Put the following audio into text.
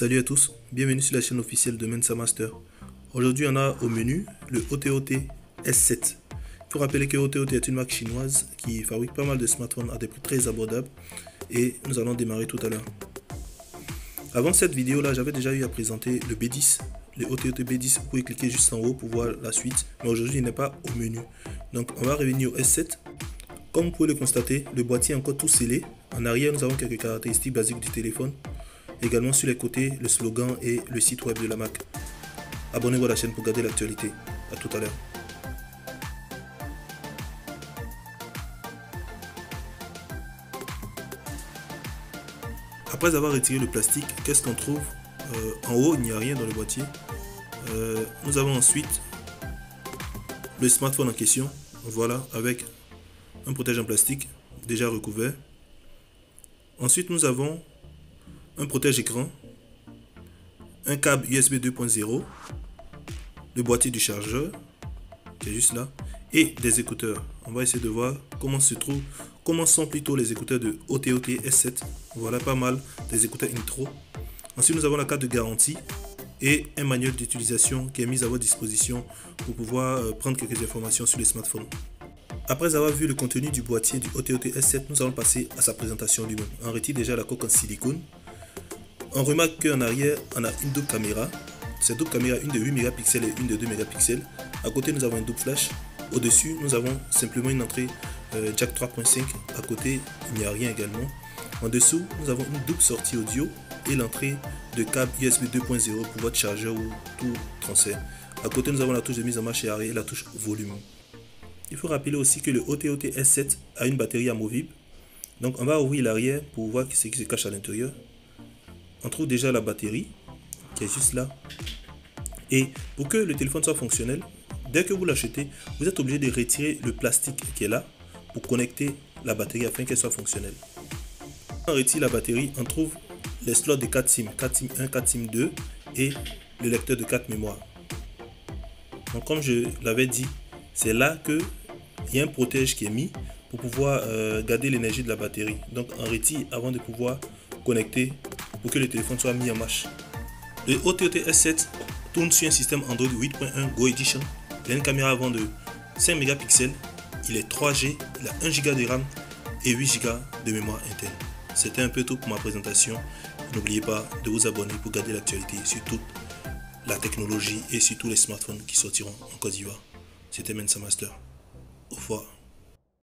Salut à tous, bienvenue sur la chaîne officielle de Mensa Master. Aujourd'hui on a au menu le OTOT S7. Il faut rappeler que OTOT est une marque chinoise qui fabrique pas mal de smartphones à des prix très abordables et nous allons démarrer tout à l'heure. Avant cette vidéo là, j'avais déjà eu à présenter le B10, le OTOT B10. Vous pouvez cliquer juste en haut pour voir la suite, mais aujourd'hui il n'est pas au menu. Donc on va revenir au S7. Comme vous pouvez le constater, le boîtier est encore tout scellé. En arrière nous avons quelques caractéristiques basiques du téléphone. Également sur les côtés, le slogan et le site web de la marque. Abonnez-vous à la chaîne pour garder l'actualité. A tout à l'heure. Après avoir retiré le plastique, qu'est-ce qu'on trouve? En haut, il n'y a rien dans le boîtier. Nous avons ensuite le smartphone en question. Voilà, avec un protège en plastique déjà recouvert. Ensuite, nous avons un protège écran, un câble USB 2.0, le boîtier du chargeur qui est juste là et des écouteurs. On va essayer de voir comment sont plutôt les écouteurs de OTOT S7. Voilà, pas mal, des écouteurs intro. Ensuite nous avons la carte de garantie et un manuel d'utilisation qui est mis à votre disposition pour pouvoir prendre quelques informations sur les smartphones. Après avoir vu le contenu du boîtier du OTOT S7, nous allons passer à sa présentation lui-même. On retire déjà la coque en silicone. On remarque qu'en arrière, on a une double caméra. Cette double caméra, une de 8 mégapixels et une de 2 mégapixels. À côté, nous avons un double flash. Au-dessus, nous avons simplement une entrée jack 3.5. À côté, il n'y a rien également. En dessous, nous avons une double sortie audio et l'entrée de câble USB 2.0 pour votre chargeur ou tout transfert. À côté, nous avons la touche de mise en marche et arrêt et la touche volume. Il faut rappeler aussi que le OTOT S7 a une batterie amovible. Donc, on va ouvrir l'arrière pour voir ce qui se cache à l'intérieur. On trouve déjà la batterie qui est juste là. Et pour que le téléphone soit fonctionnel, dès que vous l'achetez, vous êtes obligé de retirer le plastique qui est là pour connecter la batterie afin qu'elle soit fonctionnelle. Quand on retire la batterie, on trouve les slots de 4 SIM, 4 SIM 1, 4 SIM 2 et le lecteur de 4 mémoires. Donc comme je l'avais dit, c'est là qu'il y a un protège qui est mis pour pouvoir garder l'énergie de la batterie. Donc on retire avant de pouvoir connecter pour que le téléphone soit mis en marche. Le OTOT S7 tourne sur un système Android 8.1 Go Edition. Il a une caméra avant de 5 mégapixels, il est 3G, il a 1 Go de RAM et 8 Go de mémoire interne. C'était un peu tout pour ma présentation. N'oubliez pas de vous abonner pour garder l'actualité sur toute la technologie et sur tous les smartphones qui sortiront en Côte d'Ivoire. C'était Mensa Master. Au revoir.